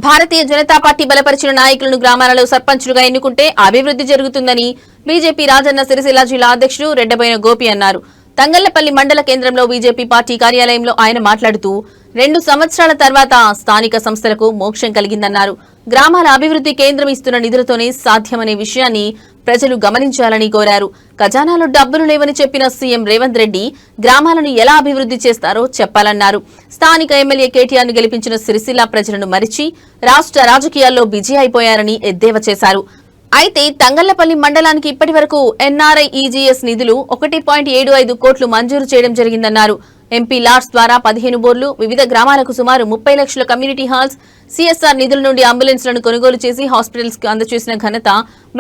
Bharatiya Janata party బలపరిచిన నాయకులను గ్రామాలలో సర్పంచులుగా ఎన్నుకుంటే అభివృద్ధి జరుగుతుందని బీజేపీ రాజన్న సిరిసిల్ల జిల్లా అధ్యక్షుడు రెడ్డబోయిన గోపి అన్నారు. తంగళ్లపల్లి మండల కేంద్రంలో బీజేపీ పార్టీ కార్యాలయంలో ఆయన మాట్లాడుతూ 2 సంవత్సరాల తర్వాత స్థానిక సంస్థలకు మోక్షం కలిగిందన్నారు. గ్రామాల అభివృద్ధి కేంద్రం ఇస్తున్న నిధులతోనే సాధ్యమనే విషయాన్ని ప్రజలు గమనించాలని కోరారు. ఖజానాలో డబ్బులు లేవని చెప్పిన సీఎం రేవంత్ రెడ్డి గ్రామాలను ఎలా అభివృద్ధి చేస్తారో చెప్పాలన్నారు. స్థానిక ఎమ్మెల్యే కేటీఆర్ను గెలిపించిన సిరిసిల్ల ప్రజలను మరిచి రాష్ట్ర రాజకీయాల్లో బిజీ అయిపోయారని ఎద్దేవా చేశారు. అయితే తంగళ్లపల్లి మండలానికి ఇప్పటి వరకు ఎన్ఆర్ఐ ఈజీఎస్ నిధులు 1.75 కోట్లు మంజూరు చేయడం జరిగిందన్నారు. ఎంపీ లాట్స్ ద్వారా 15 బోర్లు, వివిధ గ్రామాలకు సుమారు 30 లక్షల కమ్యూనిటీ హాల్స్, సీఎస్ఆర్ నిధుల నుండి అంబులెన్స్లను కొనుగోలు చేసి హాస్పిటల్స్ కు అందజేసిన ఘనత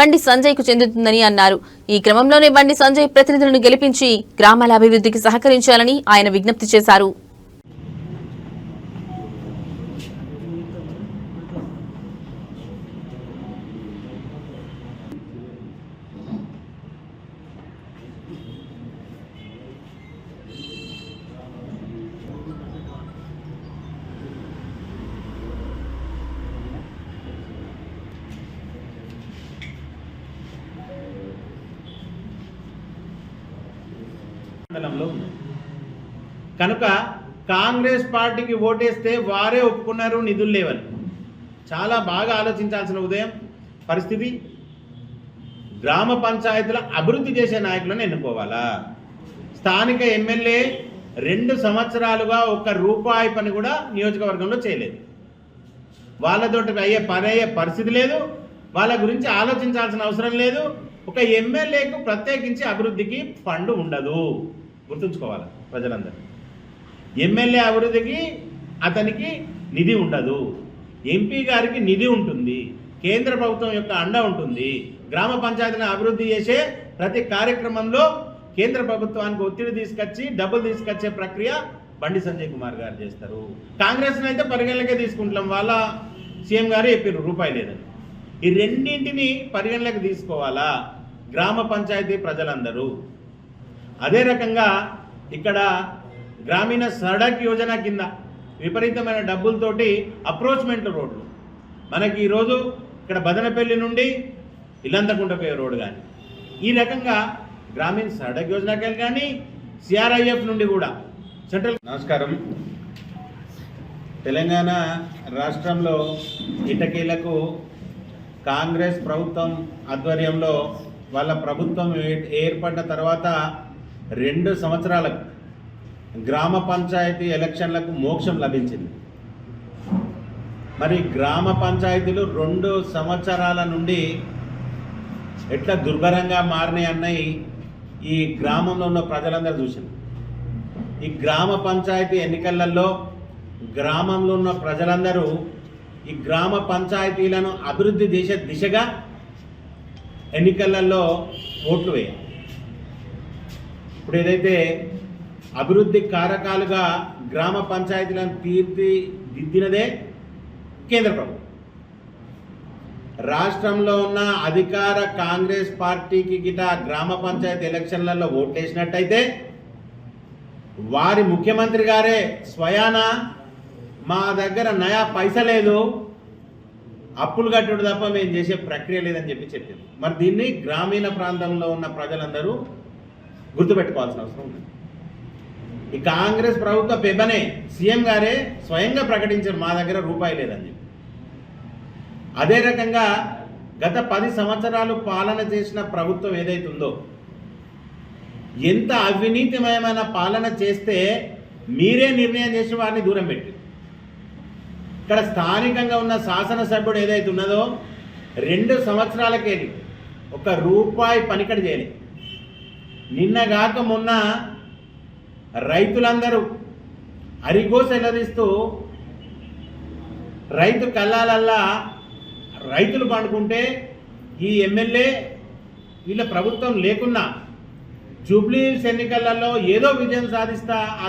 బండి సంజయ్ కు చెందుతుందని అన్నారు. ఈ క్రమంలోనే బండి సంజయ్ ప్రతినిధులను గెలిపించి గ్రామాల అభివృద్ధికి సహకరించాలని ఆయన విజ్ఞప్తి చేశారు. కనుక కాంగ్రెస్ పార్టీకి ఓటేస్తే వారే ఒప్పుకున్నారు నిధులు లేవని. చాలా బాగా ఆలోచించాల్సిన పరిస్థితి. గ్రామ పంచాయతీల అభివృద్ధి చేసే నాయకులను ఎన్నుకోవాలా? స్థానిక ఎమ్మెల్యే 2 సంవత్సరాలుగా ₹1 పని కూడా నియోజకవర్గంలో చేయలేదు. వాళ్ళతోటి అయ్యే పరిస్థితి లేదు. వాళ్ళ గురించి ఆలోచించాల్సిన అవసరం లేదు. ఒక ఎమ్మెల్యేకు ప్రత్యేకించి అభివృద్ధికి ఫండ్ ఉండదు. గుర్తుంచుకోవాలి ప్రజలందరూ. ఎమ్మెల్యే అభివృద్ధికి అతనికి నిధి ఉండదు. ఎంపీ గారికి నిధి ఉంటుంది. కేంద్ర ప్రభుత్వం యొక్క అండ ఉంటుంది. గ్రామ పంచాయతీని అభివృద్ధి చేసే ప్రతి కార్యక్రమంలో కేంద్ర ప్రభుత్వానికి ఒత్తిడి తీసుకొచ్చి డబ్బులు తీసుకొచ్చే ప్రక్రియ బండి సంజయ్ కుమార్ గారు చేస్తారు. కాంగ్రెస్ని అయితే పరిగణలోకే తీసుకుంటాం. వాళ్ళ సీఎం గారు చెప్పారు రూపాయి లేదని. ఈ రెండింటిని పరిగణలోకి తీసుకోవాలా గ్రామ పంచాయతీ ప్రజలందరూ. అదే రకంగా ఇక్కడ గ్రామీణ సడక్ యోజన కింద విపరీతమైన డబ్బులతోటి అప్రోచ్మెంట్ రోడ్లు మనకి ఈరోజు ఇక్కడ బదనపల్లి నుండి ఇల్లంతకుంట పోయే రోడ్డు కానీ ఈ రకంగా గ్రామీణ సడక్ యోజనకి కానీ సిఆర్ఐఎఫ్ నుండి కూడా సెంట్రల్. నమస్కారం. తెలంగాణ రాష్ట్రంలో ఇటకీలకు కాంగ్రెస్ ప్రభుత్వం ఆధ్వర్యంలో వాళ్ళ ప్రభుత్వం ఏర్పడిన తర్వాత 2 సంవత్సరాలకు గ్రామ పంచాయతీ ఎలక్షన్లకు మోక్షం లభించింది. మరి గ్రామ పంచాయతీలు 2 సంవత్సరాల నుండి ఎట్లా దుర్భరంగా మారినాయి అన్నవి ఈ గ్రామంలో ఉన్న ప్రజలందరూ చూసింది. ఈ గ్రామ పంచాయతీ ఎన్నికలలో గ్రామంలో ఉన్న ప్రజలందరూ ఈ గ్రామ పంచాయతీలను అభివృద్ధి చేసే దిశగా ఎన్నికలలో ఓట్లు వేయాలి. ఇప్పుడు ఏదైతే అభివృద్ధి కారకాలుగా గ్రామ పంచాయతీలను తీర్చిదిద్దినదే కేంద్ర ప్రభుత్వం. రాష్ట్రంలో ఉన్న అధికార కాంగ్రెస్ పార్టీకి గిట గ్రామ పంచాయతీ ఎలక్షన్లలో ఓట్లేసినట్టయితే వారి ముఖ్యమంత్రి గారే స్వయాన మా దగ్గర నయా పైసా లేదు, అప్పులు కట్టుడు తప్ప మేము చేసే ప్రక్రియ లేదని చెప్పింది. మరి దీన్ని గ్రామీణ ప్రాంతంలో ఉన్న ప్రజలందరూ గుర్తుపెట్టుకోవాల్సిన అవసరం ఉంది. ఈ కాంగ్రెస్ ప్రభుత్వ పెబనే సీఎం గారే స్వయంగా ప్రకటించారు మా దగ్గర రూపాయి లేదని చెప్పి. అదే రకంగా గత 10 సంవత్సరాలు పాలన చేసిన ప్రభుత్వం ఏదైతే ఉందో ఎంత అవినీతిమయమైన పాలన చేస్తే మీరే నిర్ణయం చేసి వారిని దూరం పెట్టి ఇక్కడ స్థానికంగా ఉన్న శాసనసభ్యుడు ఏదైతే ఉన్నదో 2 సంవత్సరాలకెళ్ళి ₹1 పనికడి చేయలేదు. నిన్నగాక మొన్న రైతులందరూ అరిగోస ఎల్లదీస్తూ రైతు కళ్ళాలల్లా రైతులు పండుకుంటే ఈ ఎమ్మెల్యే వీళ్ళ ప్రభుత్వం లేకున్నా జూబ్లీ ఎన్నికలలో ఏదో విజయం సాధిస్తా ఆ